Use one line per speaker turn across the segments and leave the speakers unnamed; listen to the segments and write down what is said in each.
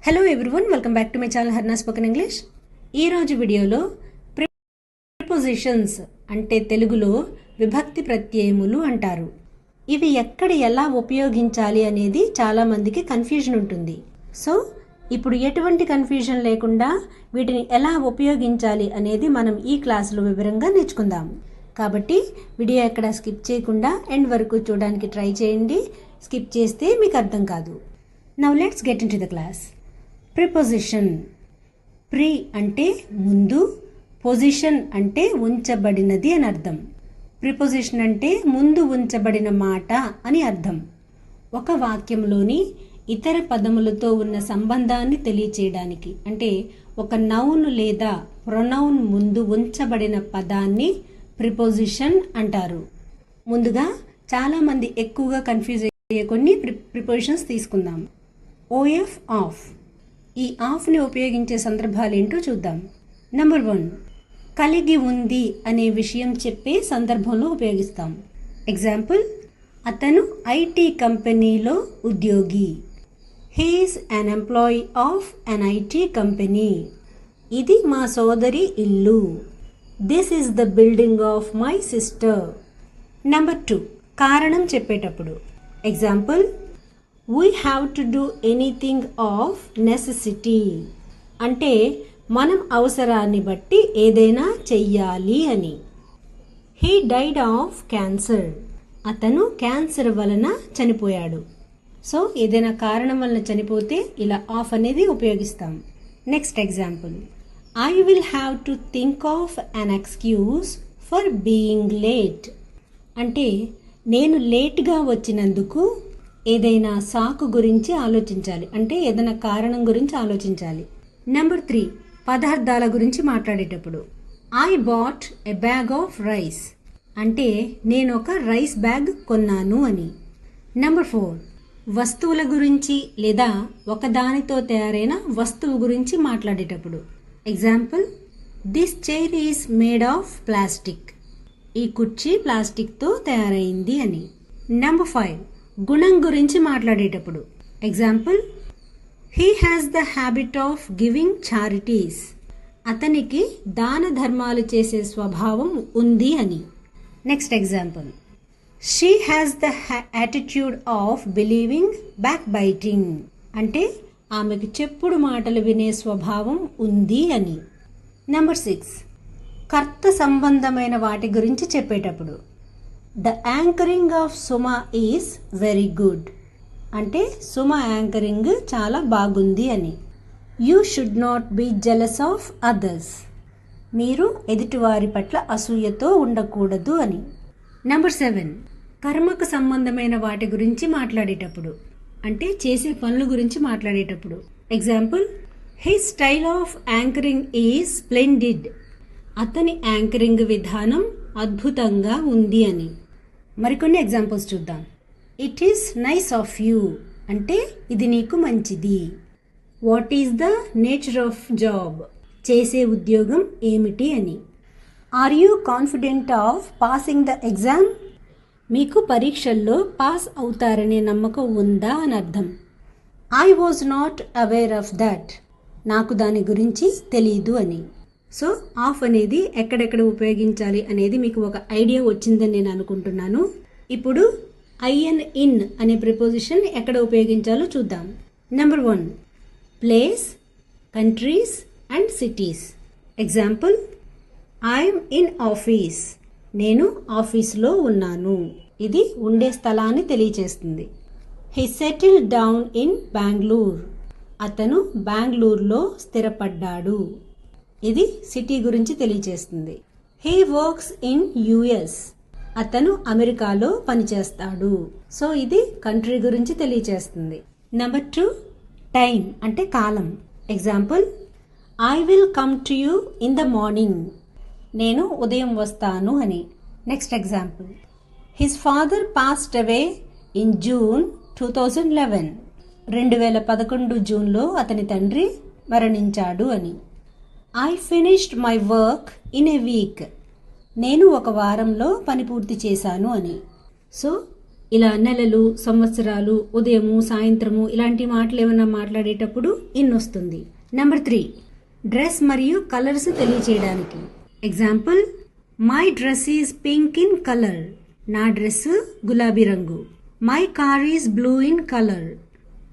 Hello everyone, welcome back to my channel Harna spoken English. ఈరోజు వీడియోలో prepositions అంటే తెలుగులో విభక్తి ప్రత్యయములు అంటారు. ఇవి ఎక్కడ ఎలా ఉపయోగించాలి అనేది చాలామందికి కన్ఫ్యూజన్ ఉంటుంది. సో ఇప్పుడు ఎటువంటి కన్ఫ్యూజన్ లేకుండా వీటిని ఎలా ఉపయోగించాలి అనేది మనం ఈ క్లాసులో వివరంగా నేర్చుకుందాం. కాబట్టి వీడియో ఎక్కడ స్కిప్ చేయకుండా ఎండ్ వరకు చూడడానికి ట్రై చేయండి. స్కిప్ చేస్తే మీకు అర్థం కాదు. Now let's get in to the class. Preposition. Pre అంటే ముందు, పొజిషన్ అంటే ఉంచబడినది అని అర్థం. ప్రిపోజిషన్ అంటే ముందు ఉంచబడిన మాట అని అర్థం. ఒక వాక్యంలోని ఇతర పదములతో ఉన్న సంబంధాన్ని తెలియచేయడానికి, అంటే ఒక నౌన్ లేదా ప్రొనౌన్ ముందు ఉంచబడిన పదాన్ని ప్రిపోజిషన్ అంటారు. ముందుగా చాలామంది ఎక్కువగా కన్ఫ్యూజ్ అయ్యే కొన్ని ప్రిపోజిషన్స్ తీసుకుందాం. OF, of. ఈ ఆఫ్ని ఉపయోగించే సందర్భాలు ఏంటో చూద్దాం. నెంబర్ 1, కలిగి ఉంది అనే విషయం చెప్పే సందర్భంలో ఉపయోగిస్తాం. ఎగ్జాంపుల్, అతను ఐటీ కంపెనీలో ఉద్యోగి. He is an employee of an IT company. ఇది మా సోదరి ఇల్లు. This is the building of my sister. Number 2, కారణం చెప్పేటప్పుడు. Example, we have to do anything of necessity. అంటే మనం అవసరాన్ని బట్టి ఏదైనా చెయ్యాలి అని. he died of cancer. అతను క్యాన్సర్ వలన చనిపోయాడు. సో ఏదైనా కారణం వలన చనిపోతే ఇలా ఆఫ్ అనేది ఉపయోగిస్తాం. Next example, I will have to think of an excuse for being late. అంటే నేను లేట్గా వచ్చినందుకు ఏదైనా సాకు గురించి ఆలోచించాలి, అంటే ఏదైనా కారణం గురించి ఆలోచించాలి. నెంబర్ 3, పదార్థాల గురించి మాట్లాడేటప్పుడు. I bought a bag of rice. అంటే నేను ఒక రైస్ బ్యాగ్ కొన్నాను అని. నెంబర్ 4, వస్తువుల గురించి లేదా ఒకదానితో తయారైన వస్తువు గురించి మాట్లాడేటప్పుడు. Example, this chair is made of plastic. ఈ కుర్చీ ప్లాస్టిక్తో తయారైంది అని. నెంబర్ 5, గుణం గురించి మాట్లాడేటప్పుడు. Example, he has the habit of giving charities. అతనికి దాన ధర్మాలు చేసే స్వభావం ఉంది అని. Next example, she has the attitude of believing back biting. అంటే ఆమెకు చెప్పుడు మాటలు వినే స్వభావం ఉంది అని. నెంబర్ 6, కర్త సంబంధమైన వాటి గురించి చెప్పేటప్పుడు. The anchoring of Suma is very good. అంటే సుమ యాంకరింగ్ చాలా బాగుంది అని. You should not be jealous of others. మీరు ఎదుటివారి పట్ల అసూయతో ఉండకూడదు అని. నెంబర్ 7, కర్మకు సంబంధమైన వాటి గురించి మాట్లాడేటప్పుడు, అంటే చేసే పనుల గురించి మాట్లాడేటప్పుడు. Example, his style of anchoring is splendid. అతని యాంకరింగ్ విధానం అద్భుతంగా ఉంది అని. మరికొన్ని ఎగ్జాంపుల్స్ చూద్దాం. It is nice of you. అంటే ఇది నీకు మంచిది. What is the nature of job. చేసే ఉద్యోగం ఏమిటి అని. Are you confident of passing the exam. మీకు పరీక్షల్లో పాస్ అవుతారనే నమ్మకం ఉందా అని అర్థం. I was not aware of that. నాకు దాని గురించి తెలీదు అని. సో ఆఫ్ అనేది ఎక్కడెక్కడ ఉపయోగించాలి అనేది మీకు ఒక ఐడియా వచ్చిందని నేను అనుకుంటున్నాను. ఇప్పుడు ఐఎన్ ఇన్ అనే ప్రిపోజిషన్ ఎక్కడ ఉపయోగించాలో చూద్దాం. Number 1, place, countries and cities. Example, I'm in office. నేను ఆఫీస్లో ఉన్నాను. ఇది ఉండే స్థలాన్ని తెలియచేస్తుంది. He settle down in Bengaluru. అతను బెంగళూరులో స్థిరపడ్డాడు. ఇది సిటీ గురించి తెలియజేస్తుంది. He works in US. అతను అమెరికాలో పనిచేస్తాడు. సో ఇది కంట్రీ గురించి తెలియజేస్తుంది. నెంబర్ 2, టైం అంటే కాలం. Example, I will come to you in the morning. నేను ఉదయం వస్తాను అని. Next example, his father passed away in June 2011. 2011 జూన్లో అతని తండ్రి మరణించాడు అని. I finished my work in a week. నేను ఒక వారంలో పని పూర్తి చేశాను అని. సో ఇలా నెలలు, సంవత్సరాలు, ఉదయము, సాయంత్రము ఇలాంటి మాటలు ఏమైనా మాట్లాడేటప్పుడు ఇన్ వస్తుంది. నెంబర్ 3, డ్రెస్ మరియు కలర్స్ తెలియచేయడానికి. Example, my dress is pink in colour. నా డ్రెస్ గులాబీ రంగు. My car is blue in colour.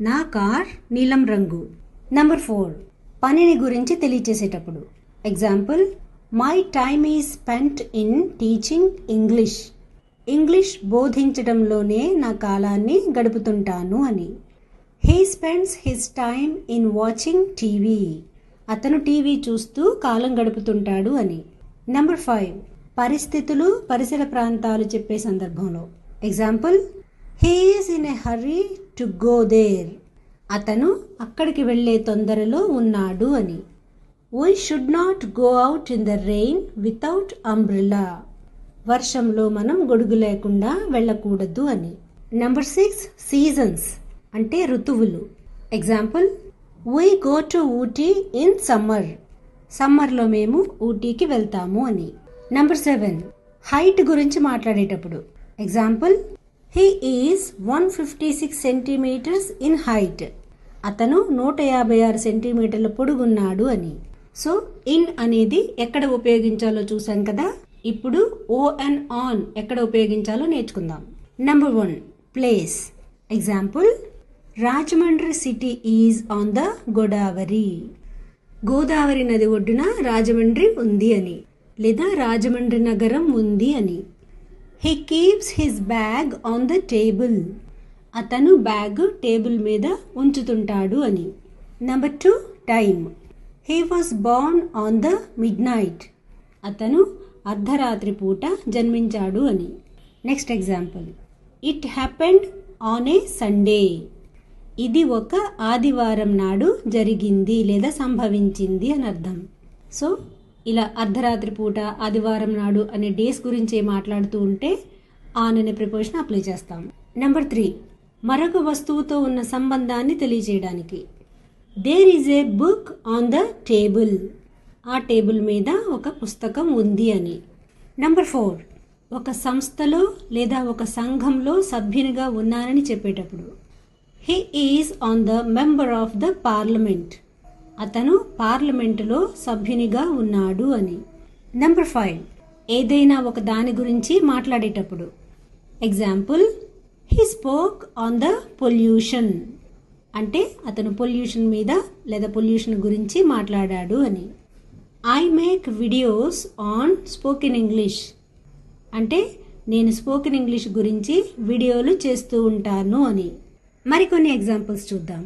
నా కార్ నీలం రంగు. నెంబర్ 4, పనిని గురించి తెలియచేసేటప్పుడు. Example, my time is spent in teaching English. English బోధించడంలోనే నా కాలాన్ని గడుపుతుంటాను అని. He spends his time in watching TV. అతను టీవీ చూస్తూ కాలం గడుపుతుంటాడు అని. నెంబర్ 5, పరిస్థితులు, పరిసర ప్రాంతాలు చెప్పే సందర్భంలో. Example, he is in a hurry to go there. అతను అక్కడికి వెళ్ళే తొందరలో ఉన్నాడు అని. We should not go out in the rain without umbrella. వర్షంలో మనం గొడుగు లేకుండా వెళ్ళకూడదు అని. నెంబర్ 6, సీజన్స్ అంటే ఋతువులు. Example, we go to Ooty in summer. సమ్మర్లో మేము ఊటీకి వెళ్తాము అని. నెంబర్ 7, హైట్ గురించి మాట్లాడేటప్పుడు. Example, he is 156 centimetres in height. అతను 156 సెంటీమీటర్ల పొడుగున్నాడు అని. సో ఇన్ అనేది ఎక్కడ ఉపయోగించాలో చూసాం కదా. ఇప్పుడు ఓ అండ్ ఆన్ ఎక్కడ ఉపయోగించాలో నేర్చుకుందాం. Number 1, place. Example, Rajahmundry city is on the Godavari. Godavari నది ఒడ్డున రాజమండ్రి ఉంది అని, లేదా రాజమండ్రి నగరం ఉంది అని. He keeps his bag on the table. అతను బ్యాగ్ టేబుల్ మీద ఉంచుతుంటాడు అని. Number 2, time. He was Born on the mid night. అతను అర్ధరాత్రి పూట జన్మించాడు అని. Next example, it happened on a Sunday. ఇది ఒక ఆదివారం నాడు జరిగింది లేదా సంభవించింది అని అర్థం. సో ఇలా అర్ధరాత్రి పూట, ఆదివారం నాడు అనే డేస్ గురించి మాట్లాడుతూ ఉంటే ఆన్ అనే ప్రిపోజిషన్ అప్లై చేస్తాం. నెంబర్ 3, మరొక వస్తువుతో ఉన్న సంబంధాన్ని తెలియజేయడానికి. There is a book on the table. ఆ టేబుల్ మీద ఒక పుస్తకం ఉంది అని. నెంబర్ 4, ఒక సంస్థలో లేదా ఒక సంఘంలో సభ్యునిగా ఉన్నానని చెప్పేటప్పుడు. He is on the member of the parliament. అతను పార్లమెంటులో సభ్యునిగా ఉన్నాడు అని. నెంబర్ 5, ఏదైనా ఒక దాని గురించి మాట్లాడేటప్పుడు. Example, he spoke on the pollution. అంటే అతను పొల్యూషన్ మీద లేదా పొల్యూషన్ గురించి మాట్లాడాడు అని. I make videos on spoken English. అంటే నేను స్పోకెన్ ఇంగ్లీష్ గురించి వీడియోలు చేస్తూ ఉంటాను అని. మరికొన్ని ఎగ్జాంపుల్స్ చూద్దాం.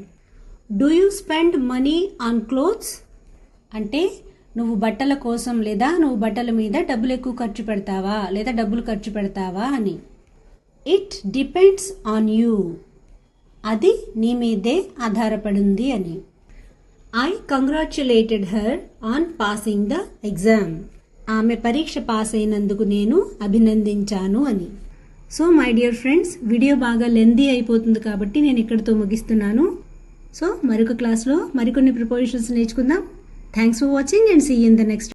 Do you spend money on clothes. అంటే నువ్వు బట్టల కోసం లేదా నువ్వు బట్టల మీద డబ్బులు ఎక్కువ ఖర్చు పెడతావా లేదా డబ్బులు ఖర్చు పెడతావా అని. It depends on you. అది నీ మీదే ఆధారపడింది అని. I congratulated her on passing the exam. ఆమె పరీక్ష పాస్ అయినందుకు నేను అభినందించాను అని. So my dear friends, video బాగా లెందీ అయిపోతుంది కాబట్టి నేను ఇక్కడితో ముగిస్తున్నాను. సో మరొక క్లాస్లో మరికొన్ని ప్రిపోజిషన్స్ నేర్చుకుందాం. Thanks for watching and see you in the next